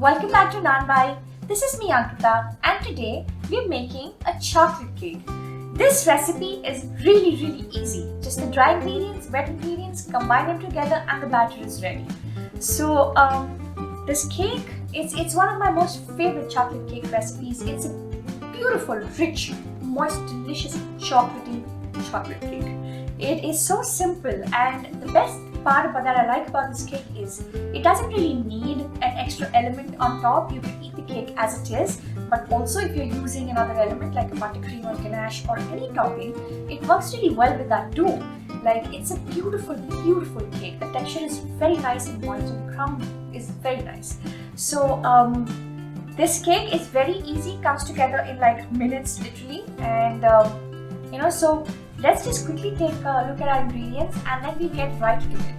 Welcome back to Nanbai. This is me Ankita and today we are making a chocolate cake. This recipe is really easy. Just the dry ingredients, wet ingredients, combine them together and the batter is ready. So this cake, it's one of my most favorite chocolate cake recipes. It's a beautiful, rich, moist, delicious chocolatey chocolate cake. It is so simple, and the best part that I like about this cake is it doesn't really need an extra element on top. You can eat the cake as it is, but also if you're using another element like a buttercream or ganache or any topping, it works really well with that too. Like, it's a beautiful cake. The texture is very nice and moist and the crumb is very nice. So this cake is very easy, comes together in like minutes literally, and so let's just quickly take a look at our ingredients and then we'll get right to it.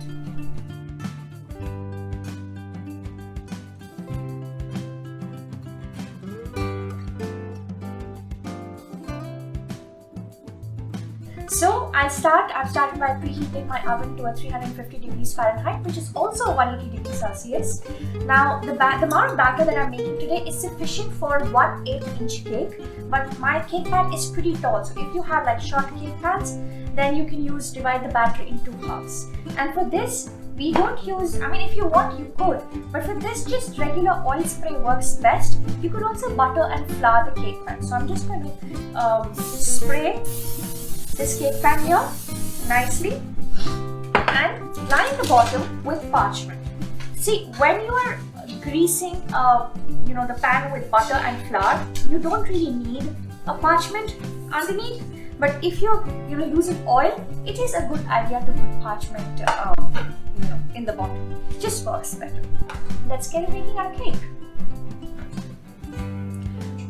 So I've started by preheating my oven to a 350 degrees Fahrenheit, which is also 180 degrees Celsius. Now the amount of batter that I'm making today is sufficient for 1/8 inch cake, but my cake pan is pretty tall. So if you have like short cake pans, then you can divide the batter into halves. And for this, we don't use, if you want you could, but for this just regular oil spray works best. You could also butter and flour the cake pan. So I'm just going to spray this cake pan here nicely and line the bottom with parchment. See, when you are greasing the pan with butter and flour, you don't really need a parchment underneath, but if you're using oil, it is a good idea to put parchment in the bottom. Just works better. Let's get making our cake.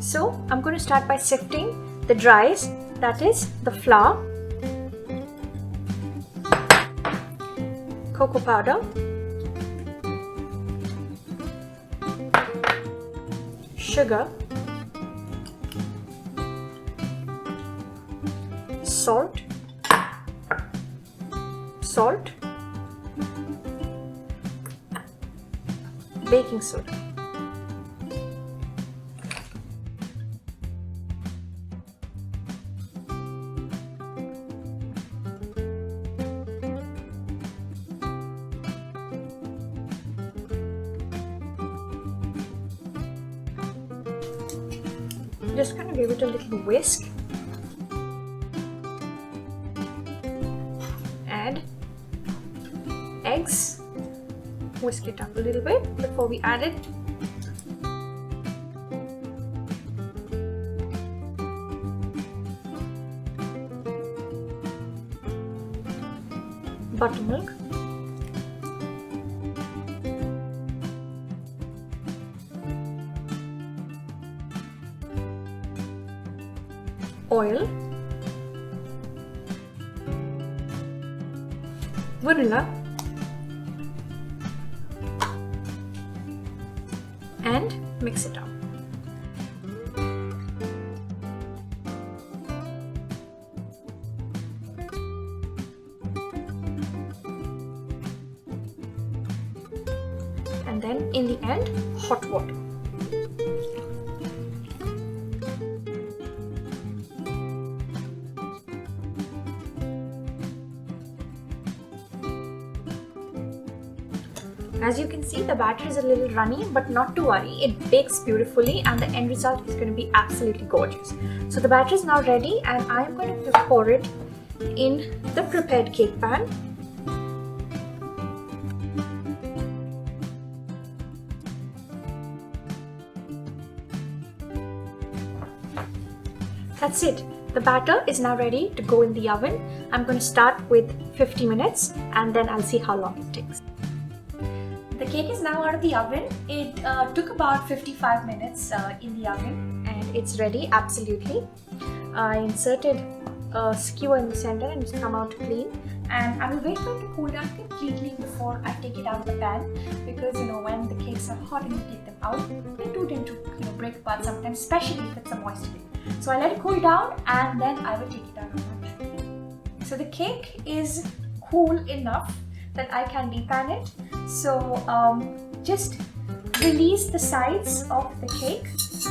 So I'm going to start by sifting the dries, that is the flour, cocoa powder, sugar, salt, baking soda. Just kind of give it a little whisk. Add eggs. Whisk it up a little bit before we add it. Buttermilk. Oil, vanilla, and mix it up. And then in the end, hot water. As you can see, the batter is a little runny, but not to worry, it bakes beautifully and the end result is going to be absolutely gorgeous. So the batter is now ready and I'm going to pour it in the prepared cake pan. That's it. The batter is now ready to go in the oven. I'm going to start with 50 minutes and then I'll see how long it takes. The cake is now out of the oven. It took about 55 minutes in the oven and it's ready absolutely. I inserted a skewer in the center and it's come out clean, and I will wait for it to cool down completely before I take it out of the pan, because when the cakes are hot and you take them out, they do tend to break apart sometimes, especially if it's a moist cake. So I let it cool down and then I will take it out of the pan. So the cake is cool enough that I can depan it. So just release the sides of the cake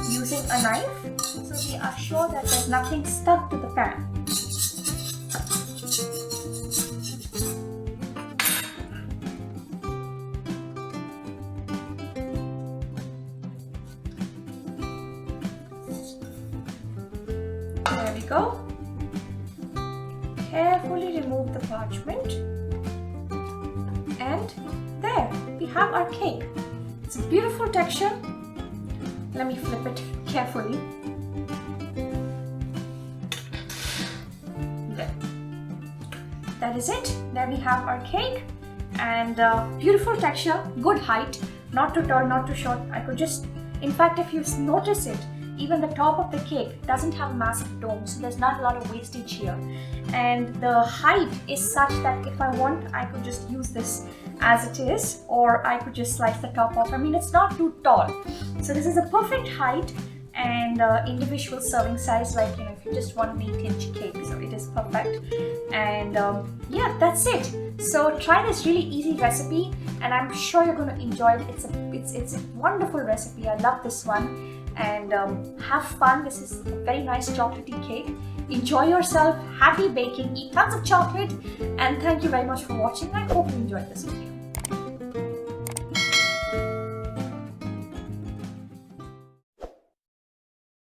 using a knife so we are sure that there's nothing stuck to the pan. There we go. Carefully remove the parchment, and there we have our cake. It's a beautiful texture. Let me flip it carefully. There. That is it. There we have our cake, and beautiful texture, good height, not too tall, not too short. I could just, in fact, if you notice it, even the top of the cake doesn't have a massive dome, so there's not a lot of wastage here. And the height is such that if I want, I could just use this as it is, or I could just slice the top off. I mean, it's not too tall. So this is a perfect height and individual serving size, like, you know, if you just want an 8-inch cake. So it is perfect. And yeah, that's it. So try this really easy recipe, and I'm sure you're going to enjoy it. It's a wonderful recipe. I love this one. And have fun. This is a very nice chocolatey cake. Enjoy yourself. Happy baking. Eat tons of chocolate. And thank you very much for watching. I hope you enjoyed this video.